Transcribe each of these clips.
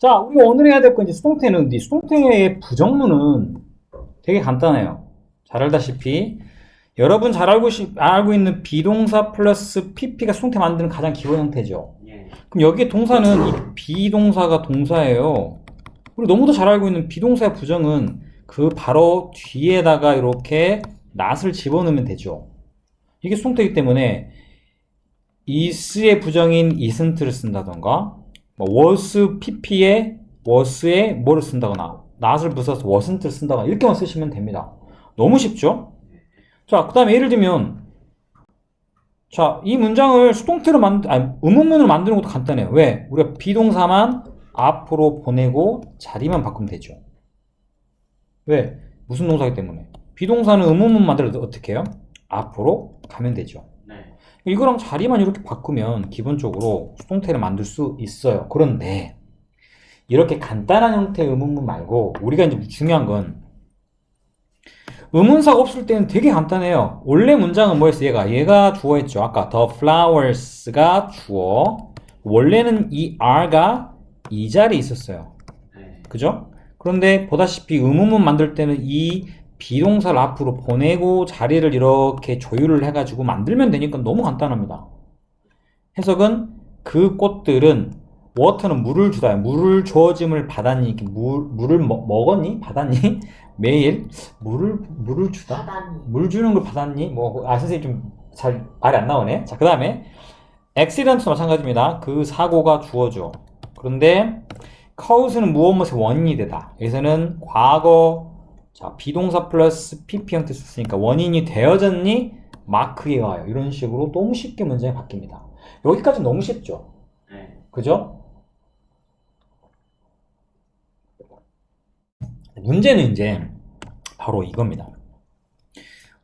자, 우리가 오늘 해야 될 건 이제 수동태는, 수동태의 부정문은 되게 간단해요. 잘 알다시피 여러분 잘 알고 있는 비동사 플러스 pp가 수동태 만드는 가장 기본 형태죠. 예. 그럼 여기에 동사는 이 비동사가 동사예요. 그리고 너무도 잘 알고 있는 비동사의 부정은 그 바로 뒤에다가 이렇게 not을 집어넣으면 되죠. 이게 수동태이기 때문에 is의 부정인 isn't를 쓴다던가 was pp에 was에 뭐를 쓴다거나 not을 붙여서 wasn't를 쓴다거나 이렇게만 쓰시면 됩니다. 너무 쉽죠? 자, 그 다음에 예를 들면 자, 이 문장을 수동태로 의문문으로 만드는 것도 간단해요. 왜? 우리가 비동사만 앞으로 보내고 자리만 바꾸면 되죠. 왜? 무슨 동사이기 때문에. 비동사는 의문문 만들 때 어떻게 해요? 앞으로 가면 되죠. 네. 이거랑 자리만 이렇게 바꾸면 기본적으로 수동태를 만들 수 있어요. 그런데 이렇게 간단한 형태의 의문문 말고 우리가 이제 중요한 건 의문사가 없을 때는 되게 간단해요. 원래 문장은 뭐였어? 얘가 주어였죠. 아까 the flowers가 주어. 원래는 이 are가 이 자리에 있었어요. 네. 그죠? 그런데 보다시피 의문문 만들 때는 이 비동사를 앞으로 보내고 자리를 이렇게 조율을 해가지고 만들면 되니까 너무 간단합니다. 해석은 그 꽃들은 water는 물을 주다. 물을 주어짐을 받았니? 물을 먹었니? 받았니? 매일 물을 주다? 바다니. 물 주는 걸 받았니? 선생님 좀 잘 말이 안 나오네. 자, 그 다음에 accident도 마찬가지입니다. 그 사고가 주어져. 그런데 cause는 무엇무엇의 원인이 되다. 여기서는 과거, 자, 비동사 플러스 pp 형태 썼으니까 원인이 되어졌니? 마크에 와요. 이런 식으로 너무 쉽게 문장이 바뀝니다. 여기까지 너무 쉽죠? 네. 그죠? 문제는 이제 바로 이겁니다.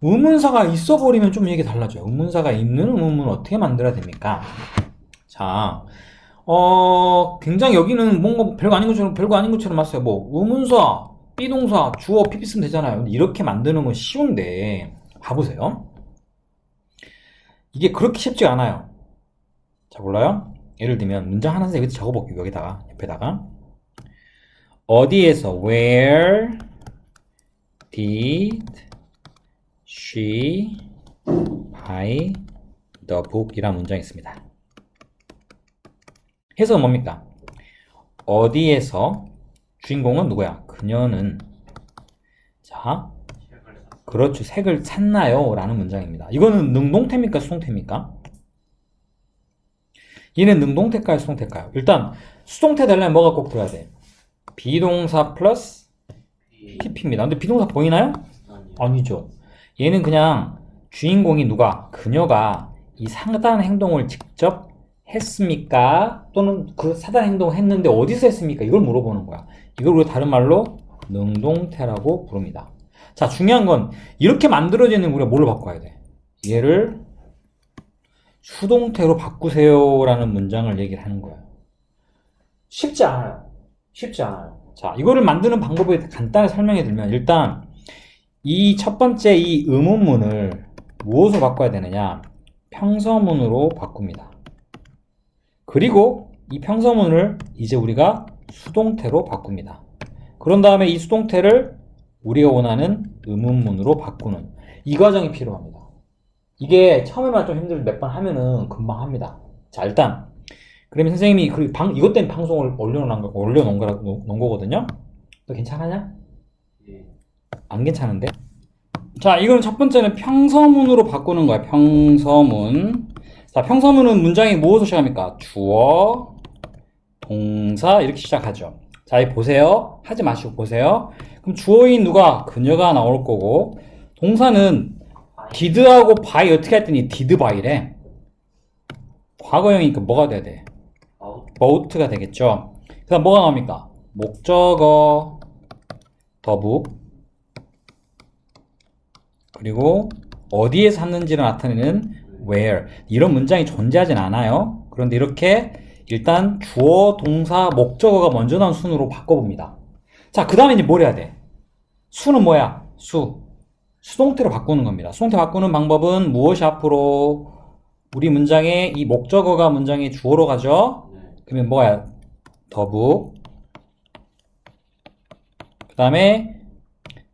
의문사가 있어버리면 좀 얘기 달라져요. 의문사가 있는 의문문을 어떻게 만들어야 됩니까? 자, 굉장히 여기는 뭔가 별거 아닌 것처럼 봤어요. 의문사, 비동사, 주어, pp 쓰면 되잖아요. 근데 이렇게 만드는 건 쉬운데, 봐보세요. 이게 그렇게 쉽지 않아요. 자, 몰라요? 예를 들면, 문장 하나 여기 적어볼게요. 여기다가, 옆에다가. 어디에서, where did she buy the book? 이라는 문장이 있습니다. 해석은 뭡니까? 어디에서 주인공은 누구야? 그녀는 자, 그렇죠. 색을 샀나요? 라는 문장입니다. 이거는 능동태입니까? 수동태입니까? 얘는 능동태일까요? 수동태일까요? 일단 수동태 되려면 뭐가 꼭 들어야 돼? 비동사 플러스 pp입니다. 근데 비동사 보이나요? 아니죠. 얘는 그냥 주인공이 누가? 그녀가 이 상단 행동을 직접 했습니까? 또는 그 사단 행동을 했는데 어디서 했습니까? 이걸 물어보는 거야. 이걸 우리가 다른 말로 능동태라고 부릅니다. 자, 중요한 건 이렇게 만들어지는 우리가 뭘로 바꿔야 돼? 얘를 수동태로 바꾸세요 라는 문장을 얘기를 하는 거예요. 쉽지 않아요. 쉽지 않아요. 자, 이거를 만드는 방법을 간단히 설명해 드리면 일단 이 첫 번째 이 의문문을 무엇으로 바꿔야 되느냐? 평서문으로 바꿉니다. 그리고 이 평서문을 이제 우리가 수동태로 바꿉니다. 그런 다음에 이 수동태를 우리가 원하는 의문문으로 바꾸는 이 과정이 필요합니다. 이게 처음에만 좀 힘들고 몇 번 하면은 금방 합니다. 자, 일단 그러면 선생님이 이것 때문에 방송을 올려놓은 거거든요. 너 괜찮으냐? 예. 안 괜찮은데? 자, 이거는 첫 번째는 평서문으로 바꾸는 거야. 평서문. 자, 평서문은 문장이 무엇으로 시작합니까? 주어, 동사 이렇게 시작하죠. 자, 이 보세요. 하지 마시고 보세요. 그럼 주어인 누가? 그녀가 나올 거고 동사는 did하고 by 어떻게 했더니 did by래. 과거형이니까 뭐가 돼야 돼? bought가 되겠죠. 그 다음 뭐가 나옵니까? 목적어, 더북 그리고 어디에 샀는지를 나타내는 where. 이런 문장이 존재하진 않아요. 그런데 이렇게 일단 주어, 동사, 목적어가 먼저 나온 순으로 바꿔봅니다. 자, 그 다음에 이제 뭘 해야 돼? 수는 뭐야? 수동태로 바꾸는 겁니다. 수동태 바꾸는 방법은 무엇이 앞으로 우리 문장에 이 목적어가 문장의 주어로 가죠? 그러면 뭐야? 더북 다음에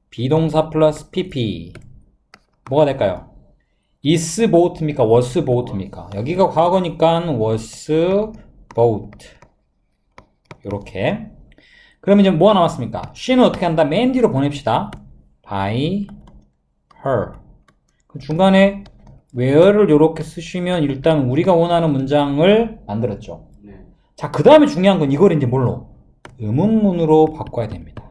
비동사 플러스 PP 뭐가 될까요? is boat입니까? was boat입니까? 여기가 과거니까 was boat 요렇게. 그러면 이제 뭐가 남았습니까? she는 어떻게 한다? 맨 뒤로 보냅시다. by her. 중간에 where를 이렇게 쓰시면 일단 우리가 원하는 문장을 만들었죠. 네. 자, 그 다음에 중요한 건 이걸 이제 뭘로? 의문문으로 바꿔야 됩니다.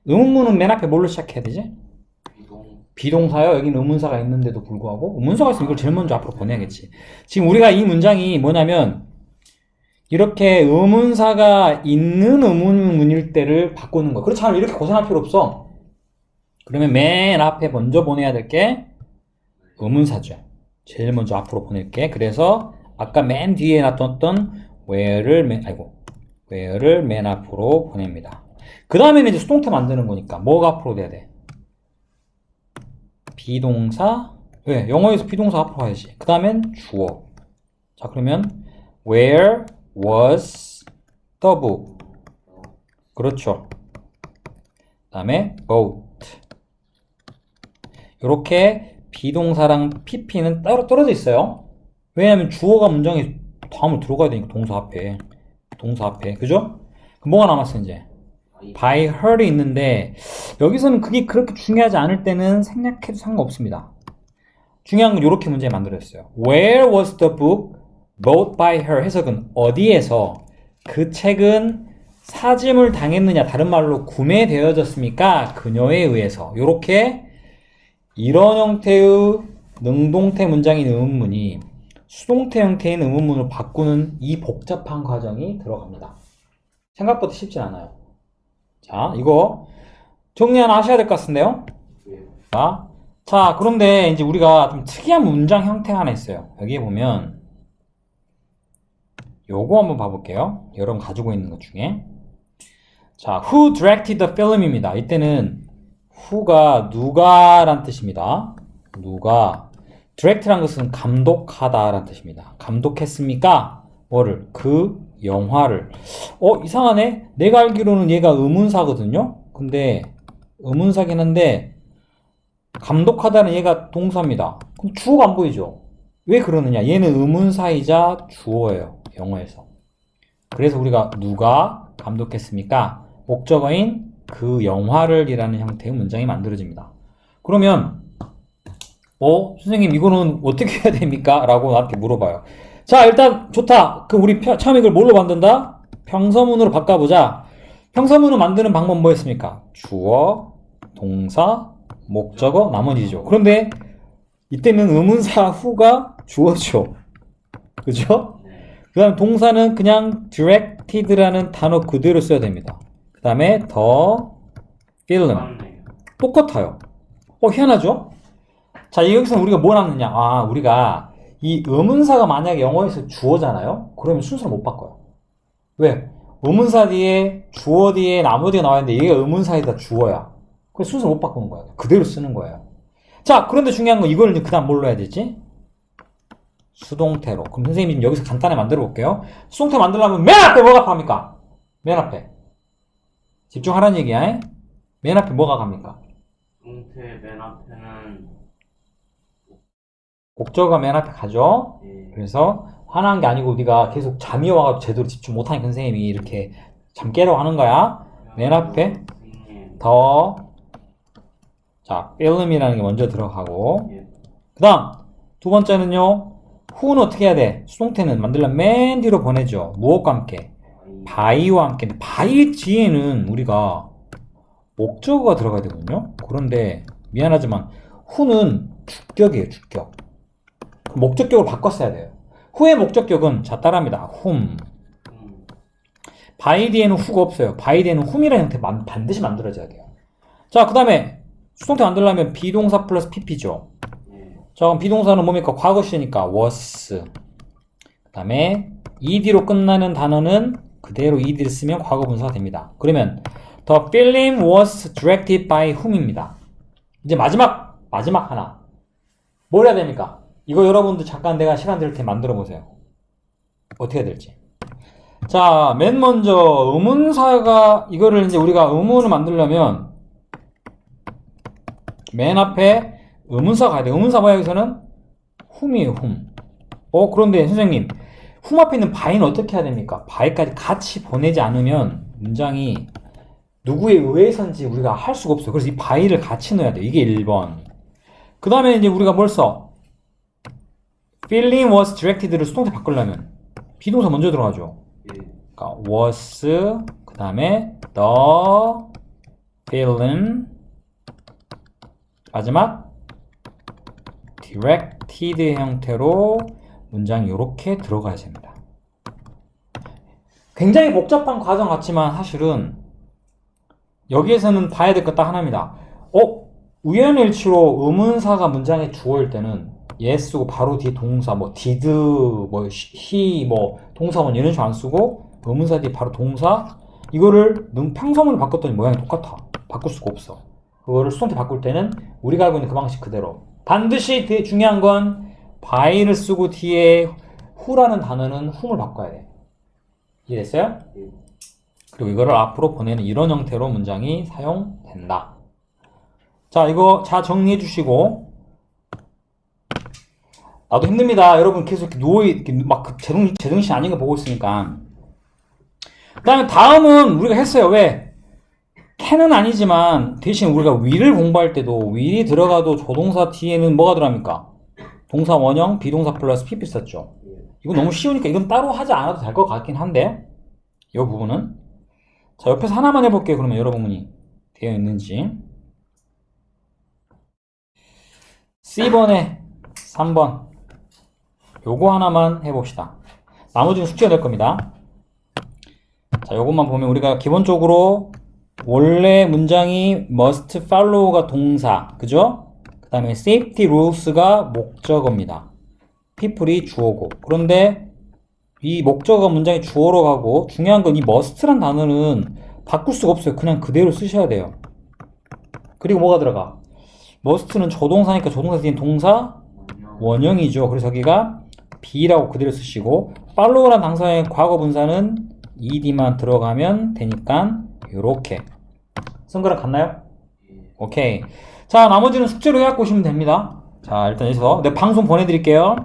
의문문은 맨 앞에 뭘로 시작해야 되지? 비동사요. 여기는 의문사가 있는데도 불구하고 의문사가 있으면 이걸 제일 먼저 앞으로 보내야겠지. 지금 우리가 이 문장이 뭐냐면 이렇게 의문사가 있는 의문문일 때를 바꾸는 거야. 그렇지 않으면 이렇게 고생할 필요 없어. 그러면 맨 앞에 먼저 보내야 될 게 의문사죠. 제일 먼저 앞으로 보낼게. 그래서 아까 맨 뒤에 놨던 where를 맨 앞으로 보냅니다. 그 다음에는 이제 수동태 만드는 거니까 뭐가 앞으로 돼야 돼? 비동사. 왜? 영어에서 비동사 앞으로 가야지. 그 다음엔 주어. 자, 그러면 where was the book? 그렇죠. 그 다음에 boat. 이렇게 비동사랑 pp는 따로 떨어져 있어요. 왜냐하면 주어가 문장에 다음으로 들어가야 되니까 동사 앞에. 그죠? 그럼 뭐가 남았어 이제? by her이 있는데 여기서는 그게 그렇게 중요하지 않을 때는 생략해도 상관없습니다. 중요한 건 이렇게 문제 만들었어요. Where was the book bought by her? 해석은 어디에서 그 책은 사짐을 당했느냐, 다른 말로 구매되어졌습니까? 그녀에 의해서. 이렇게 이런 형태의 능동태 문장인 의문문이 수동태 형태인 의문문을 바꾸는 이 복잡한 과정이 들어갑니다. 생각보다 쉽진 않아요. 자, 이거 정리 하나 하셔야 될 것 같은데요? 자, 그런데 이제 우리가 좀 특이한 문장 형태 하나 있어요. 여기에 보면 요거 한번 봐볼게요. 여러분 가지고 있는 것 중에. 자, who directed the film입니다. 이때는 who가 누가란 뜻입니다. 누가. direct란 것은 감독하다라는 뜻입니다. 감독했습니까? 뭐를? 그 영화를. 이상하네. 내가 알기로는 얘가 의문사거든요. 근데 의문사긴 한데 감독하다는 얘가 동사입니다. 그럼 주어가 안 보이죠? 왜 그러느냐? 얘는 의문사이자 주어예요. 영어에서. 그래서 우리가 누가 감독했습니까? 목적어인 그 영화를 이라는 형태의 문장이 만들어집니다. 그러면 선생님 이거는 어떻게 해야 됩니까? 라고 나한테 물어봐요. 자, 일단 좋다. 그럼 우리 처음에 이걸 뭘로 만든다? 평서문으로 바꿔보자. 평서문을 만드는 방법 뭐였습니까? 주어, 동사, 목적어, 나머지죠. 그런데 이때는 의문사 who가 주어죠. 그죠? 그 다음 동사는 그냥 directed라는 단어 그대로 써야 됩니다. 그 다음에 the film. 똑같아요. 희한하죠? 자, 여기서 우리가 뭘 하느냐? 우리가 이 의문사가 만약에 영어에서 주어잖아요? 그러면 순서를 못 바꿔요. 왜? 의문사 뒤에 주어 뒤에 나머지가 나와 있는데 얘가 의문사에다 주어야. 그래서 순서를 못 바꾸는 거야. 그대로 쓰는 거예요. 자, 그런데 중요한 건 이걸 이제 그 다음 뭘로 해야 되지? 수동태로. 그럼 선생님이 여기서 간단히 만들어 볼게요. 수동태 만들려면 맨 앞에 뭐가 갑니까? 맨 앞에. 집중하라는 얘기야. 맨 앞에 뭐가 갑니까? 수동태 맨 앞에는 목적어가 맨 앞에 가죠. 예. 그래서 화난 게 아니고 네가 계속 잠이 와가지고 제대로 집중 못하니까 선생님이 이렇게 잠 깨라고 하는 거야. 맨 앞에 자, film이라는 게 먼저 들어가고 예. 그 다음 두 번째는요. who는 어떻게 해야 돼? 수동태는 만들려면 맨 뒤로 보내죠. 무엇과 함께? by와 함께. by 뒤에는 우리가 목적어가 들어가야 되거든요. 그런데 미안하지만 who는 주격이에요. 주격. 목적격을 바꿨어야 돼요. who의 목적격은 자 따라합니다. whom. by 뒤에는 who가 없어요. by 뒤에는 whom이라는 형태 반드시 만들어져야 돼요. 자, 그 다음에 수동태 만들려면 비동사 플러스 pp죠. 자, 그럼 비동사는 뭡니까? 과거 시니까 was. 그 다음에 ed로 끝나는 단어는 그대로 ed를 쓰면 과거 분사가 됩니다. 그러면 the film was directed by whom입니다. 이제 마지막 하나. 뭘 해야 됩니까? 이거 여러분들 잠깐 내가 시간 될 때 만들어 보세요. 어떻게 해야 될지. 자, 맨 먼저 의문사가 이거를 이제 우리가 의문을 만들려면 맨 앞에 의문사 가야 돼. 의문사 뭐야 여기서는? whom이에요, whom. 그런데 선생님, whom 앞에 있는 by는 어떻게 해야 됩니까? by까지 같이 보내지 않으면 문장이 누구에 의해서인지 우리가 할 수가 없어요. 그래서 이 by를 같이 넣어야 돼요. 이게 1번. 그 다음에 이제 우리가 뭘 써? feeling was directed를 수동태 바꾸려면 비동사 먼저 들어가죠. 예. 그러니까 was, 그 다음에 the feeling, 마지막 directed 형태로 문장이 이렇게 들어가야 됩니다. 굉장히 복잡한 과정 같지만 사실은 여기에서는 봐야 될 것 딱 하나입니다. 우연일치로 의문사가 문장의 주어일 때는 yes 쓰고 바로 뒤에 동사 뭐 did, 뭐 he, 뭐 동사원 이런 식으로 안 쓰고 의문사 뒤에 바로 동사 이거를 평서문을 바꿨더니 모양이 똑같아. 바꿀 수가 없어. 그거를 수동태 바꿀 때는 우리가 알고 있는 그 방식 그대로. 반드시 되게 중요한 건 by를 쓰고 뒤에 who라는 단어는 whom을 바꿔야 돼. 이해됐어요? 예. 그리고 이거를 앞으로 보내는 이런 형태로 문장이 사용된다. 자, 이거 자 정리해 주시고. 나도 힘듭니다. 여러분 계속 이렇게 막 제정신 아닌 거 보고 있으니까. 그 다음에 다음은 우리가 했어요. 왜? can은 아니지만 대신 우리가 will을 공부할 때도 will이 들어가도 조동사 뒤에는 뭐가 들어갑니까? 동사 원형, 비동사 플러스 PP 썼죠. 이거 너무 쉬우니까 이건 따로 하지 않아도 될 것 같긴 한데 이 부분은 자 옆에서 하나만 해볼게요. 그러면 여러분이 되어 있는지 C번에 3번 요거 하나만 해봅시다. 나머지는 숙제가 될 겁니다. 자 요것만 보면 우리가 기본적으로 원래 문장이 must follow가 동사 그죠? 그 다음에 safety rules가 목적어입니다. people이 주어고 그런데 이 목적어가 문장이 주어로 가고 중요한 건 이 must란 단어는 바꿀 수가 없어요. 그냥 그대로 쓰셔야 돼요. 그리고 뭐가 들어가? must는 조동사니까 조동사 뒤에 동사 원형이죠. 그래서 여기가 be라고 그대로 쓰시고 follow란 당사의 과거 분사는 ed만 들어가면 되니까 요렇게 쓴 거랑 같나요? 오케이. 자 나머지는 숙제로 해갖고 오시면 됩니다. 자 일단 여기서 내 방송 보내드릴게요.